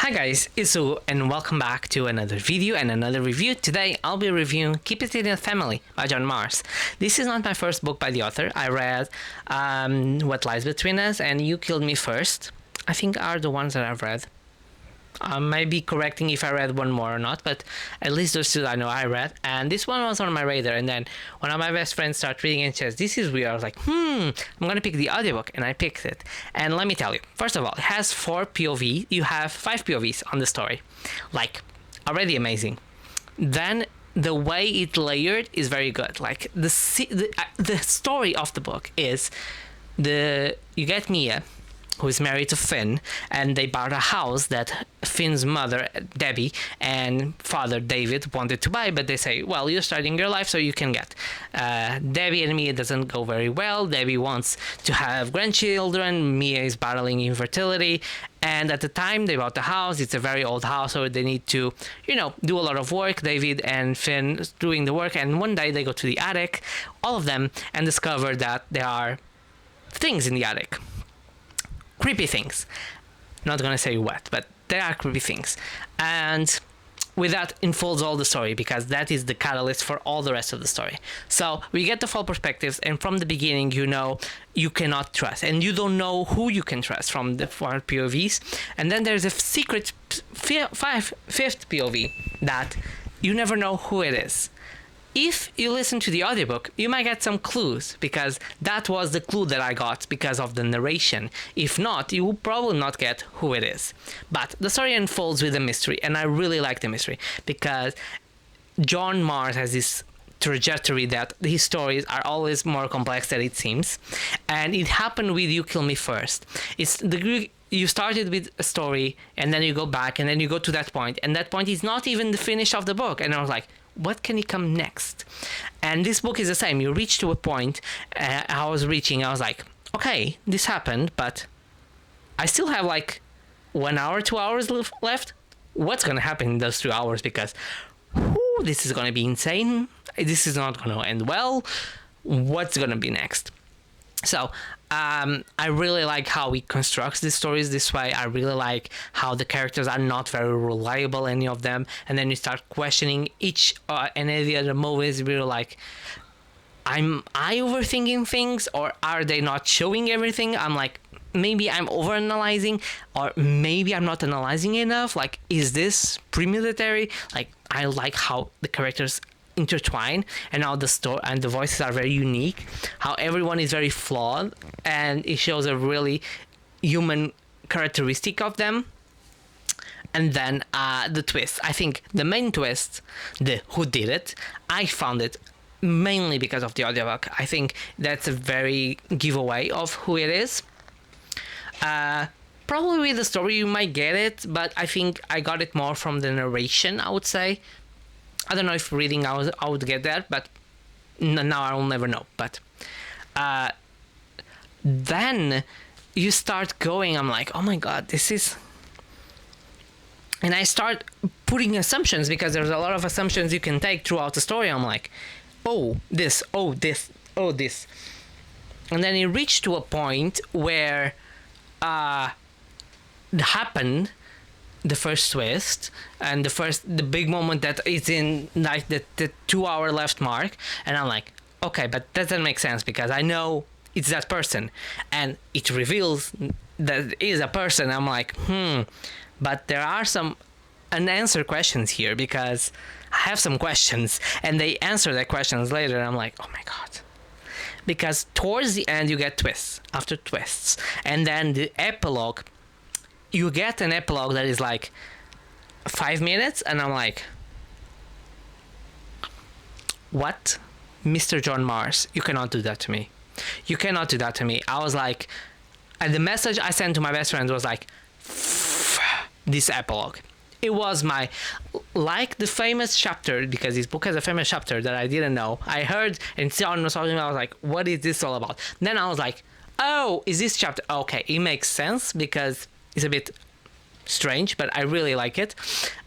Hi guys, it's Hugo and welcome back to another video and another review. Today I'll be reviewing Keep It in the Family by John Mars. This is not my first book by the author. I read What Lies Between Us and You Killed Me First. I think are the ones that I've read. I might be correcting if I read one more or not, but at least those two I know I read. And this one was on my radar, and then one of my best friends started reading and says, this is weird. I was like, I'm gonna pick the audiobook, and I picked it. And let me tell you, first of all, it has 4 POV. You have 5 POVs on the story. Like, already amazing. Then the way it layered is very good. Like, the story of the book is you get Mia, who is married to Finn, and they bought a house that Finn's mother, Debbie, and father, David, wanted to buy, but they say, well, you're starting your life, so you can get. Debbie and Mia doesn't go very well. Debbie wants to have grandchildren. Mia is battling infertility. And at the time they bought the house, it's a very old house, so they need to, do a lot of work. David and Finn doing the work, and one day they go to the attic, all of them, and discover that there are things in the attic. Creepy things. Not gonna say what, but there are creepy things. And with that unfolds all the story, because that is the catalyst for all the rest of the story. So we get the full perspectives, and from the beginning, you cannot trust, and you don't know who you can trust from the 4 POVs. And then there's a secret fifth POV that you never know who it is. If you listen to the audiobook, you might get some clues, because that was the clue that I got because of the narration. If not, you will probably not get who it is. But the story unfolds with a mystery, and I really like the mystery, because John Mars has this trajectory that his stories are always more complex than it seems. And it happened with You Kill Me First. You started with a story, and then you go back, and then you go to that point, and that point is not even the finish of the book. And I was like, what can come next? And this book is the same. You reach to a point. I was like, okay, this happened, but I still have like 1 hour, 2 hours left. What's gonna happen in those 2 hours? Because this is gonna be insane. This is not gonna end well. What's gonna be next? So I really like how he constructs the stories this way. I really like how the characters are not very reliable, any of them. And then you start questioning each and every other movies. You're like, am I overthinking things, or are they not showing everything? I'm like, maybe I'm overanalyzing, or maybe I'm not analyzing enough. Like, is this premeditated? Like, I like how the characters intertwine, and how the story and the voices are very unique, how everyone is very flawed, and it shows a really human characteristic of them. And then the twist, I think the main twist, the who did it, I found it mainly because of the audiobook. I think that's a very giveaway of who it is. Probably with the story you might get it, but I think I got it more from the narration, I would say. I don't know if reading I would get that, but now I will never know. But then you start going, I'm like, oh my god, this is... And I start putting assumptions, because there's a lot of assumptions you can take throughout the story. I'm like, oh, this, oh, this, oh, this. And then it reached to a point where it happened, the first twist, and the big moment that is in like the 2 hour left mark, and I'm like, okay, but that doesn't make sense, because I know it's that person, and it reveals that it is a person. I'm like, but there are some unanswered questions here, because I have some questions, and they answer their questions later. I'm like, oh my god. Because towards the end you get twists after twists, and then the epilogue, you get an epilogue that is like 5 minutes, and I'm like, what? Mr. John Mars, you cannot do that to me. You cannot do that to me. I was like, and the message I sent to my best friend was like, this epilogue. It was like the famous chapter, because this book has a famous chapter that I didn't know. I heard and John was talking about, I was like, what is this all about? Then I was like, oh, is this chapter? Okay, it makes sense, because it's a bit strange, but I really like it.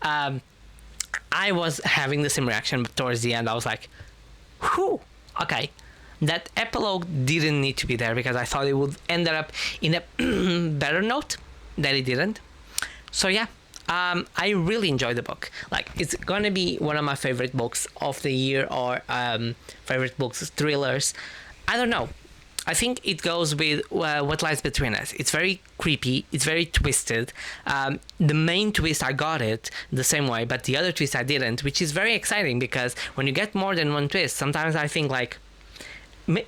I was having the same reaction, but towards the end I was like, whew, okay. That epilogue didn't need to be there, because I thought it would end up in a better note, that it didn't. So yeah, I really enjoyed the book. Like, it's gonna be one of my favorite books of the year, or favorite books, thrillers. I don't know. I think it goes with What Lies Between Us. It's very creepy. It's very twisted. The main twist, I got it the same way, but the other twist I didn't, which is very exciting, because when you get more than one twist, sometimes I think, like,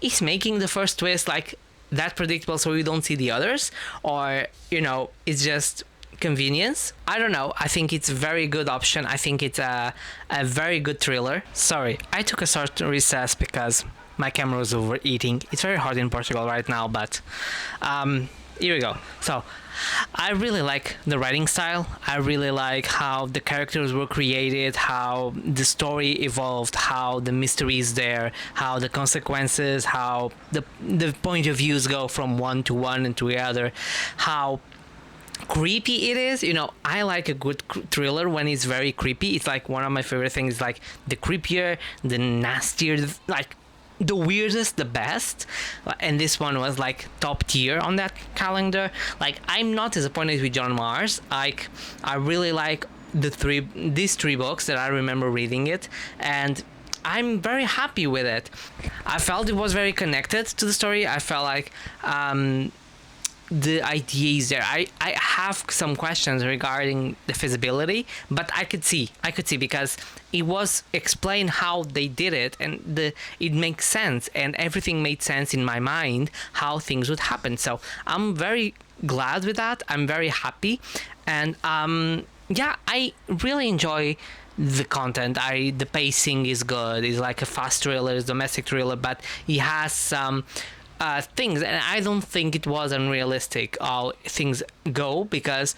is making the first twist, like, that predictable so you don't see the others? Or, you know, it's just convenience? I don't know. I think it's a very good option. I think it's a very good thriller. Sorry, I took a short recess because my camera was overeating. It's very hard in Portugal right now, but here we go. So I really like the writing style. I really like how the characters were created, how the story evolved, how the mystery is there, how the consequences, how the point of views go from one to one and to the other, how creepy it is. You know, I like a good thriller when it's very creepy. It's like one of my favorite things, like the creepier, the nastier, like the weirdest, the best. And this one was like top tier on that calendar. Like, I'm not disappointed with John Mars. Like, I really like these three books that I remember reading it, and I'm very happy with it. I felt it was very connected to the story. I felt like the idea is there. I have some questions regarding the feasibility, but I could see because it was explained how they did it, and it makes sense, and everything made sense in my mind how things would happen. So I'm very glad with that. I'm very happy, and yeah, I really enjoy the content. The pacing is good. It's like a fast thriller, it's domestic thriller, but it has some things, and I don't think it was unrealistic how things go, because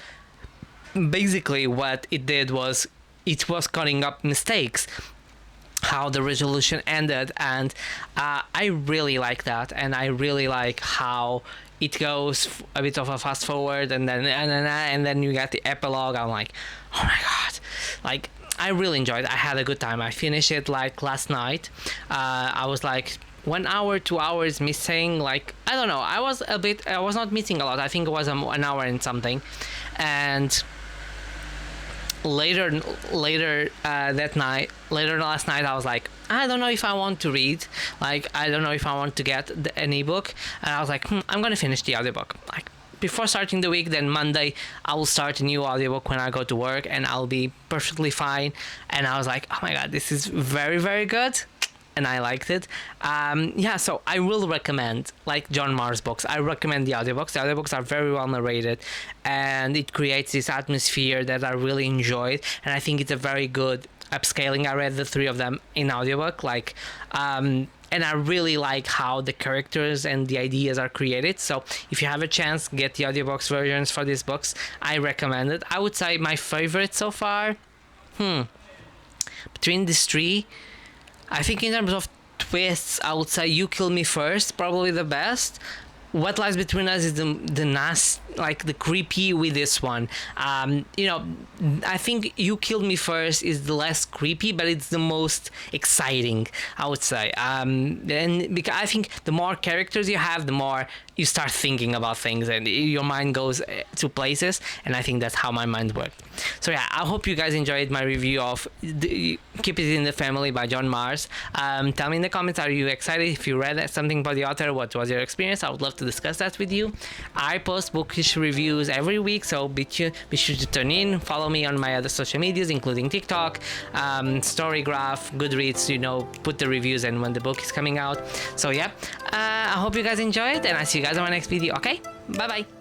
basically what it did was it was cutting up mistakes, how the resolution ended, and I really like that, and I really like how it goes a bit of a fast forward, and then you get the epilogue. I'm like, oh my god, like, I really enjoyed it. I had a good time. I finished it like last night. I was like 1 hour, 2 hours missing. Like, I don't know. I was not missing a lot. I think it was an hour and something. And later last night, I was like, I don't know if I want to read. Like, I don't know if I want to get an ebook. And I was like, I'm gonna finish the audiobook. Like, before starting the week, then Monday I will start a new audiobook when I go to work, and I'll be perfectly fine. And I was like, oh my god, this is very, very good. And I liked it. Yeah, so I will recommend, like, John Mars books. I recommend the audiobooks. The audiobooks are very well narrated, and it creates this atmosphere that I really enjoyed. And I think it's a very good upscaling. I read the three of them in audiobook, like, and I really like how the characters and the ideas are created. So if you have a chance, get the audiobooks versions for these books. I recommend it. I would say my favorite so far, between these three, I think in terms of twists, I would say You Kill Me First, probably the best. What Lies Between Us is the creepy with this one. You know, I think You Killed Me First is the less creepy, but it's the most exciting, I would say. And because I think the more characters you have, the more you start thinking about things, and your mind goes to places, and I think that's how my mind worked. So yeah, I hope you guys enjoyed my review of Keep It in the Family by John Mars. Tell me in the comments, are you excited? If you read something about the author, what was your experience? I would love to discuss that with you. I post bookish reviews every week, so be sure to tune in. Follow me on my other social medias, including TikTok, Storygraph, Goodreads, you know, put the reviews and when the book is coming out. So yeah, I hope you guys enjoyed, and I see you guys on my next video. Okay, bye bye.